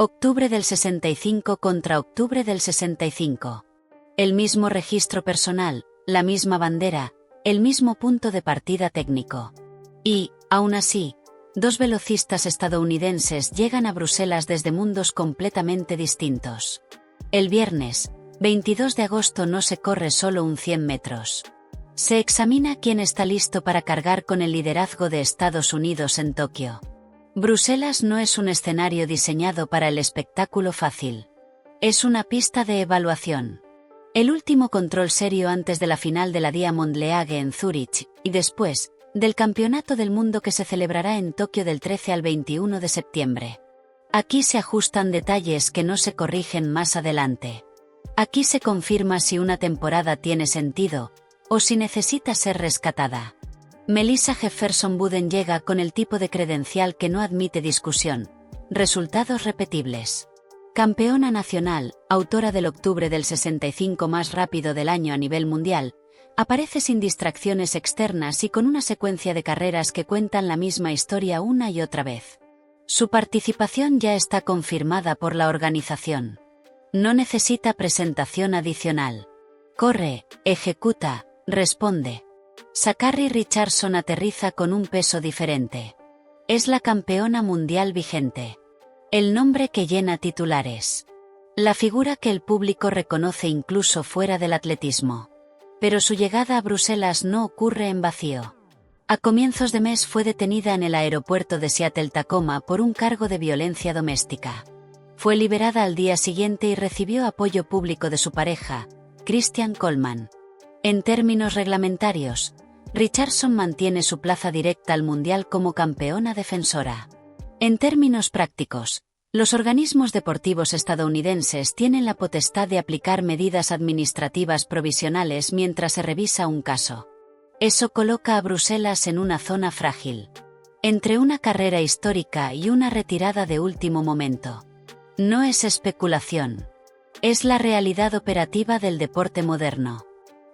Octubre del 65 contra octubre del 65. El mismo registro personal, la misma bandera, el mismo punto de partida técnico. Y, aún así, dos velocistas estadounidenses llegan a Bruselas desde mundos completamente distintos. El viernes, 22 de agosto no se corre solo un 100 metros. Se examina quién está listo para cargar con el liderazgo de Estados Unidos en Tokio. Bruselas no es un escenario diseñado para el espectáculo fácil. Es una pista de evaluación. El último control serio antes de la final de la Diamond League en Zúrich, y después, del Campeonato del Mundo que se celebrará en Tokio del 13 al 21 de septiembre. Aquí se ajustan detalles que no se corrigen más adelante. Aquí se confirma si una temporada tiene sentido, o si necesita ser rescatada. Melissa Jefferson Buden llega con el tipo de credencial que no admite discusión: resultados repetibles. Campeona nacional, autora del octubre del 65 más rápido del año a nivel mundial, aparece sin distracciones externas y con una secuencia de carreras que cuentan la misma historia una y otra vez. Su participación ya está confirmada por la organización. No necesita presentación adicional. Corre, ejecuta, responde. Sha'Carri Richardson aterriza con un peso diferente. Es la campeona mundial vigente. El nombre que llena titulares. La figura que el público reconoce incluso fuera del atletismo. Pero su llegada a Bruselas no ocurre en vacío. A comienzos de mes fue detenida en el aeropuerto de Seattle-Tacoma por un cargo de violencia doméstica. Fue liberada al día siguiente y recibió apoyo público de su pareja, Christian Coleman. En términos reglamentarios, Richardson mantiene su plaza directa al Mundial como campeona defensora. En términos prácticos, los organismos deportivos estadounidenses tienen la potestad de aplicar medidas administrativas provisionales mientras se revisa un caso. Eso coloca a Bruselas en una zona frágil. Entre una carrera histórica y una retirada de último momento. No es especulación. Es la realidad operativa del deporte moderno.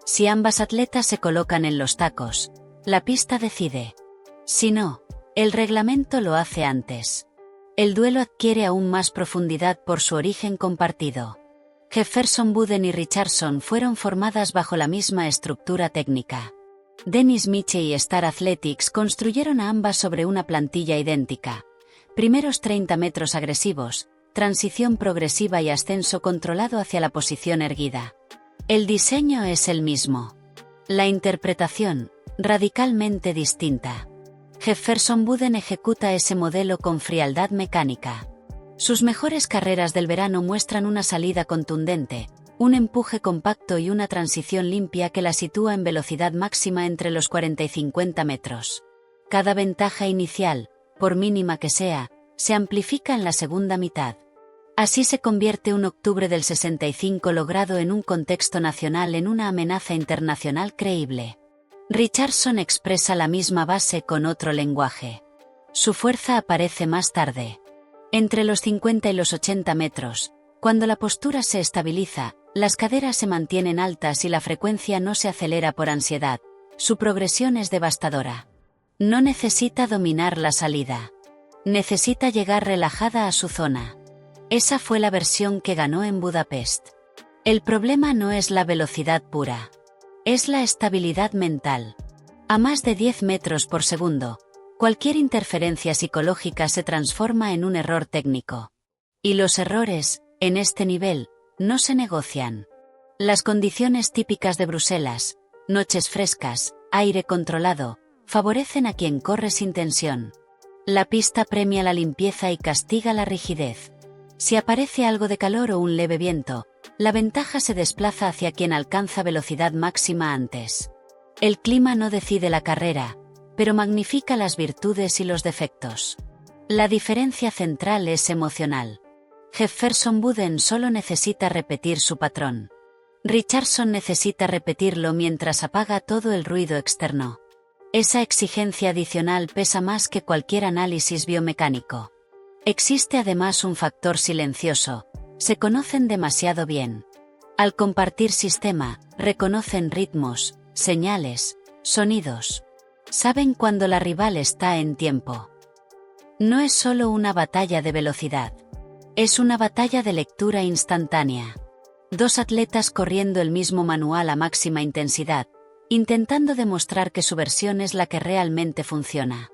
Si ambas atletas se colocan en los tacos, la pista decide. Si no, el reglamento lo hace antes. El duelo adquiere aún más profundidad por su origen compartido. Jefferson Buden y Richardson fueron formadas bajo la misma estructura técnica. Dennis Miche y Star Athletics construyeron a ambas sobre una plantilla idéntica. Primeros 30 metros agresivos, transición progresiva y ascenso controlado hacia la posición erguida. El diseño es el mismo. La interpretación, radicalmente distinta. Jefferson Buden ejecuta ese modelo con frialdad mecánica. Sus mejores carreras del verano muestran una salida contundente, un empuje compacto y una transición limpia que la sitúa en velocidad máxima entre los 40 y 50 metros. Cada ventaja inicial, por mínima que sea, se amplifica en la segunda mitad. Así se convierte un octubre del 65 logrado en un contexto nacional en una amenaza internacional creíble. Richardson expresa la misma base con otro lenguaje. Su fuerza aparece más tarde. Entre los 50 y los 80 metros, cuando la postura se estabiliza, las caderas se mantienen altas y la frecuencia no se acelera por ansiedad, su progresión es devastadora. No necesita dominar la salida. Necesita llegar relajada a su zona. Esa fue la versión que ganó en Budapest. El problema no es la velocidad pura. Es la estabilidad mental. A más de 10 metros por segundo, cualquier interferencia psicológica se transforma en un error técnico. Y los errores, en este nivel, no se negocian. Las condiciones típicas de Bruselas, noches frescas, aire controlado, favorecen a quien corre sin tensión. La pista premia la limpieza y castiga la rigidez. Si aparece algo de calor o un leve viento, la ventaja se desplaza hacia quien alcanza velocidad máxima antes. El clima no decide la carrera, pero magnifica las virtudes y los defectos. La diferencia central es emocional. Jefferson Buden solo necesita repetir su patrón. Richardson necesita repetirlo mientras apaga todo el ruido externo. Esa exigencia adicional pesa más que cualquier análisis biomecánico. Existe además un factor silencioso: se conocen demasiado bien. Al compartir sistema, reconocen ritmos, señales, sonidos. Saben cuando la rival está en tiempo. No es solo una batalla de velocidad. Es una batalla de lectura instantánea. Dos atletas corriendo el mismo manual a máxima intensidad, intentando demostrar que su versión es la que realmente funciona.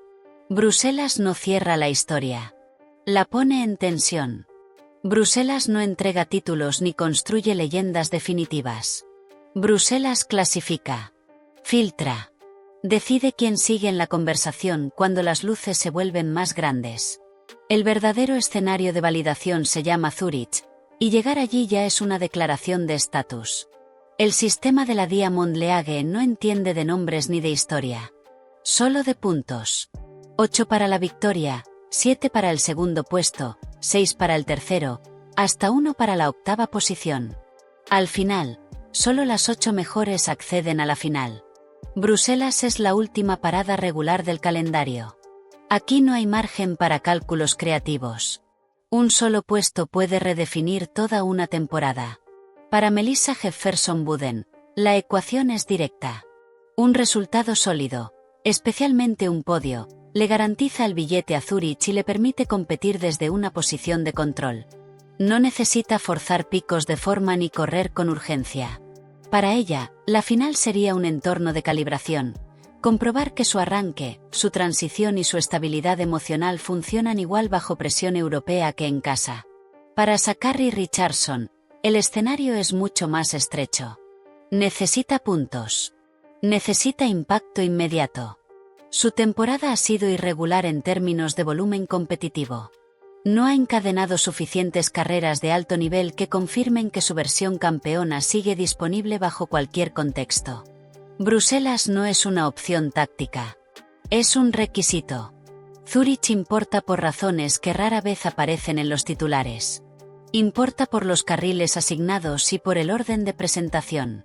Bruselas no cierra la historia. La pone en tensión. Bruselas no entrega títulos ni construye leyendas definitivas. Bruselas clasifica. Filtra. Decide quién sigue en la conversación cuando las luces se vuelven más grandes. El verdadero escenario de validación se llama Zúrich, y llegar allí ya es una declaración de estatus. El sistema de la Diamond League no entiende de nombres ni de historia. Solo de puntos. 8 para la victoria, 7 para el segundo puesto, 6 para el tercero, hasta 1 para la octava posición. Al final, solo las 8 mejores acceden a la final. Bruselas es la última parada regular del calendario. Aquí no hay margen para cálculos creativos. Un solo puesto puede redefinir toda una temporada. Para Melissa Jefferson Buden, la ecuación es directa. Un resultado sólido, especialmente un podio, le garantiza el billete a Zúrich y le permite competir desde una posición de control. No necesita forzar picos de forma ni correr con urgencia. Para ella, la final sería un entorno de calibración, comprobar que su arranque, su transición y su estabilidad emocional funcionan igual bajo presión europea que en casa. Para Sha'Carri Richardson, el escenario es mucho más estrecho. Necesita puntos. Necesita impacto inmediato. Su temporada ha sido irregular en términos de volumen competitivo. No ha encadenado suficientes carreras de alto nivel que confirmen que su versión campeona sigue disponible bajo cualquier contexto. Bruselas no es una opción táctica. Es un requisito. Zúrich importa por razones que rara vez aparecen en los titulares. Importa por los carriles asignados y por el orden de presentación.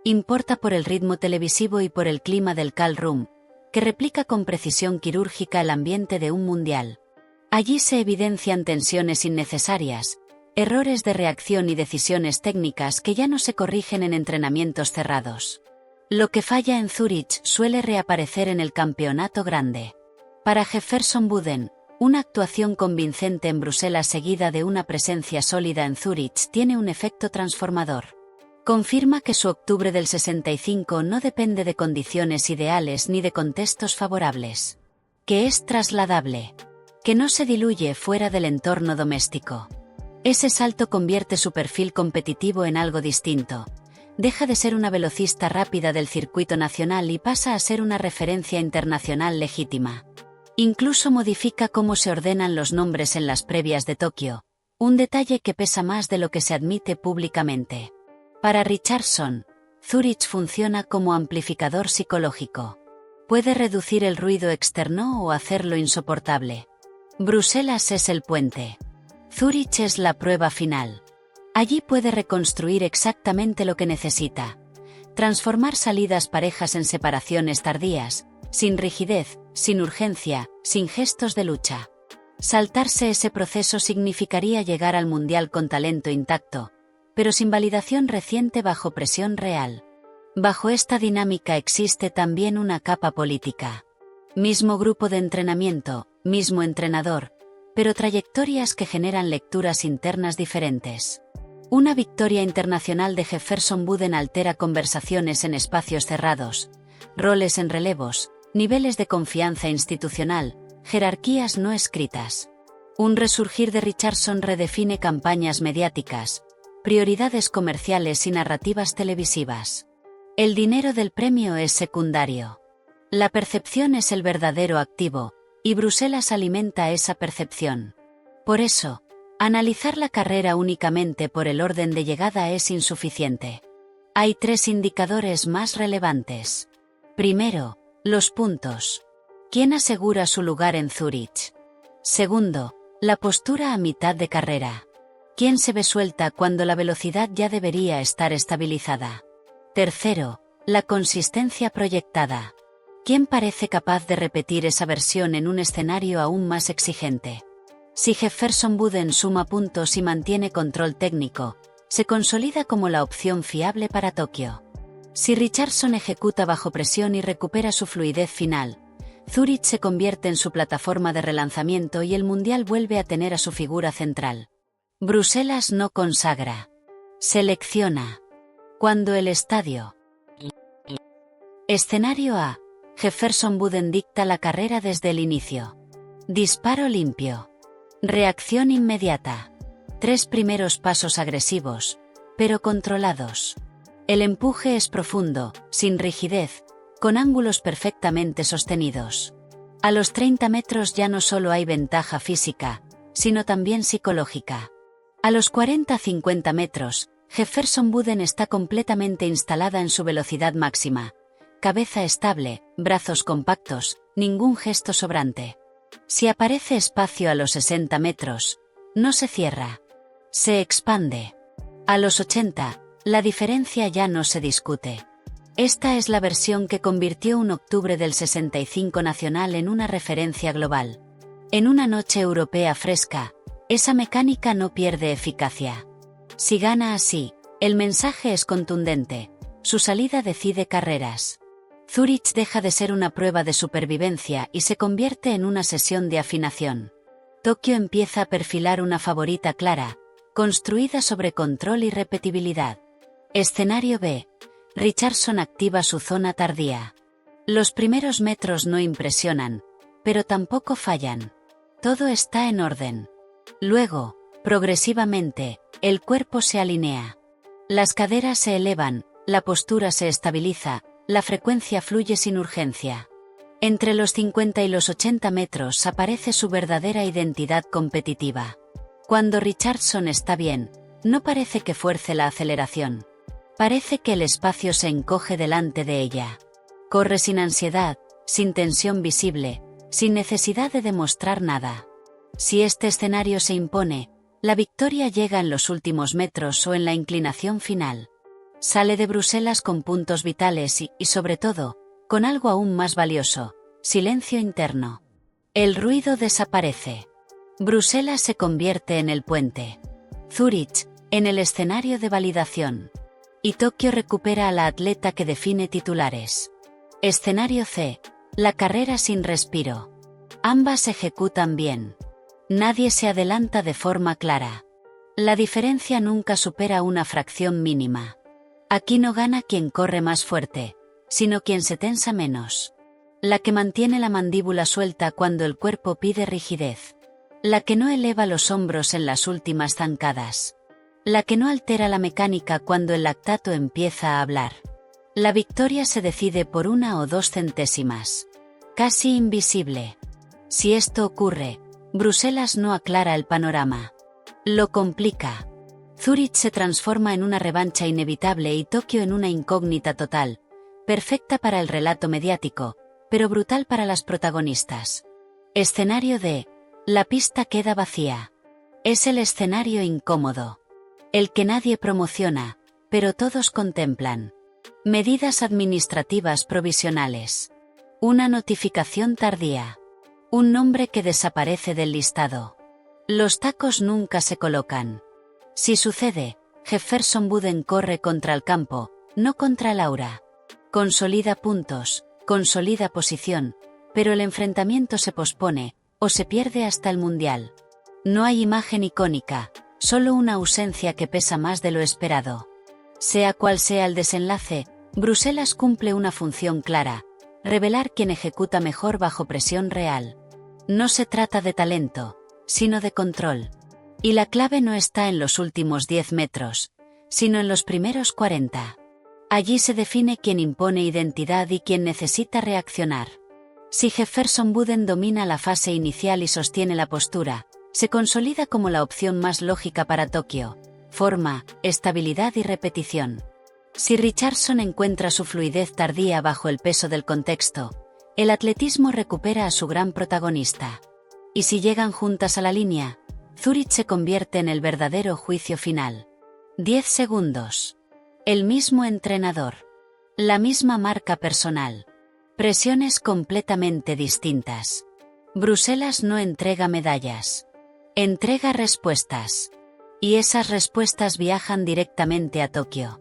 Importa por el ritmo televisivo y por el clima del Call Room, que replica con precisión quirúrgica el ambiente de un mundial. Allí se evidencian tensiones innecesarias, errores de reacción y decisiones técnicas que ya no se corrigen en entrenamientos cerrados. Lo que falla en Zúrich suele reaparecer en el campeonato grande. Para Jefferson Buden, una actuación convincente en Bruselas seguida de una presencia sólida en Zúrich tiene un efecto transformador. Confirma que su octubre del 65 no depende de condiciones ideales ni de contextos favorables. Que es trasladable. Que no se diluye fuera del entorno doméstico. Ese salto convierte su perfil competitivo en algo distinto. Deja de ser una velocista rápida del circuito nacional y pasa a ser una referencia internacional legítima. Incluso modifica cómo se ordenan los nombres en las previas de Tokio, un detalle que pesa más de lo que se admite públicamente. Para Richardson, Zúrich funciona como amplificador psicológico. Puede reducir el ruido externo o hacerlo insoportable. Bruselas es el puente. Zúrich es la prueba final. Allí puede reconstruir exactamente lo que necesita. Transformar salidas parejas en separaciones tardías, sin rigidez, sin urgencia, sin gestos de lucha. Saltarse ese proceso significaría llegar al mundial con talento intacto, pero sin validación reciente bajo presión real. Bajo esta dinámica existe también una capa política. Mismo grupo de entrenamiento, mismo entrenador, pero trayectorias que generan lecturas internas diferentes. Una victoria internacional de Jefferson Buden altera conversaciones en espacios cerrados, roles en relevos, niveles de confianza institucional, jerarquías no escritas. Un resurgir de Richardson redefine campañas mediáticas, prioridades comerciales y narrativas televisivas. El dinero del premio es secundario. La percepción es el verdadero activo, y Bruselas alimenta esa percepción. Por eso, analizar la carrera únicamente por el orden de llegada es insuficiente. Hay 3 indicadores más relevantes. Primero, los puntos. ¿Quién asegura su lugar en Zúrich? Segundo, la postura a mitad de carrera. ¿Quién se ve suelta cuando la velocidad ya debería estar estabilizada? Tercero, la consistencia proyectada. ¿Quién parece capaz de repetir esa versión en un escenario aún más exigente? Si Jefferson Buden suma puntos y mantiene control técnico, se consolida como la opción fiable para Tokio. Si Richardson ejecuta bajo presión y recupera su fluidez final, Zúrich se convierte en su plataforma de relanzamiento y el mundial vuelve a tener a su figura central. Bruselas no consagra. Selecciona. Cuando el estadio. Escenario A. Jefferson Buden dicta la carrera desde el inicio. Disparo limpio. Reacción inmediata. 3 primeros pasos agresivos, pero controlados. El empuje es profundo, sin rigidez, con ángulos perfectamente sostenidos. A los 30 metros ya no solo hay ventaja física, sino también psicológica. A los 40-50 metros, Jefferson Buden está completamente instalada en su velocidad máxima. Cabeza estable, brazos compactos, ningún gesto sobrante. Si aparece espacio a los 60 metros, no se cierra. Se expande. A los 80, la diferencia ya no se discute. Esta es la versión que convirtió un octubre del 65 nacional en una referencia global. En una noche europea fresca, esa mecánica no pierde eficacia. Si gana así, el mensaje es contundente. Su salida decide carreras. Zúrich deja de ser una prueba de supervivencia y se convierte en una sesión de afinación. Tokio empieza a perfilar una favorita clara, construida sobre control y repetibilidad. Escenario B. Richardson activa su zona tardía. Los primeros metros no impresionan, pero tampoco fallan. Todo está en orden. Luego, progresivamente, el cuerpo se alinea. Las caderas se elevan, la postura se estabiliza, la frecuencia fluye sin urgencia. Entre los 50 y los 80 metros aparece su verdadera identidad competitiva. Cuando Richardson está bien, no parece que fuerce la aceleración. Parece que el espacio se encoge delante de ella. Corre sin ansiedad, sin tensión visible, sin necesidad de demostrar nada. Si este escenario se impone, la victoria llega en los últimos metros o en la inclinación final. Sale de Bruselas con puntos vitales y, sobre todo, con algo aún más valioso: silencio interno. El ruido desaparece. Bruselas se convierte en el puente. Zúrich, en el escenario de validación. Y Tokio recupera a la atleta que define titulares. Escenario C. La carrera sin respiro. Ambas ejecutan bien. Nadie se adelanta de forma clara. La diferencia nunca supera una fracción mínima. Aquí no gana quien corre más fuerte, sino quien se tensa menos. La que mantiene la mandíbula suelta cuando el cuerpo pide rigidez. La que no eleva los hombros en las últimas zancadas. La que no altera la mecánica cuando el lactato empieza a hablar. La victoria se decide por 1 o 2 centésimas. Casi invisible. Si esto ocurre, Bruselas no aclara el panorama. Lo complica. Zúrich se transforma en una revancha inevitable y Tokio en una incógnita total, perfecta para el relato mediático, pero brutal para las protagonistas. Escenario D. La pista queda vacía. Es el escenario incómodo. El que nadie promociona, pero todos contemplan. Medidas administrativas provisionales. Una notificación tardía. Un nombre que desaparece del listado. Los tacos nunca se colocan. Si sucede, Jefferson Buden corre contra el campo, no contra el aura. Consolida puntos, consolida posición, pero el enfrentamiento se pospone, o se pierde hasta el mundial. No hay imagen icónica, solo una ausencia que pesa más de lo esperado. Sea cual sea el desenlace, Bruselas cumple una función clara: revelar quién ejecuta mejor bajo presión real. No se trata de talento, sino de control. Y la clave no está en los últimos 10 metros, sino en los primeros 40. Allí se define quién impone identidad y quién necesita reaccionar. Si Jefferson Buden domina la fase inicial y sostiene la postura, se consolida como la opción más lógica para Tokio: forma, estabilidad y repetición. Si Richardson encuentra su fluidez tardía bajo el peso del contexto, el atletismo recupera a su gran protagonista. Y si llegan juntas a la línea, Zúrich se convierte en el verdadero juicio final. 10 segundos. El mismo entrenador. La misma marca personal. Presiones completamente distintas. Bruselas no entrega medallas. Entrega respuestas. Y esas respuestas viajan directamente a Tokio.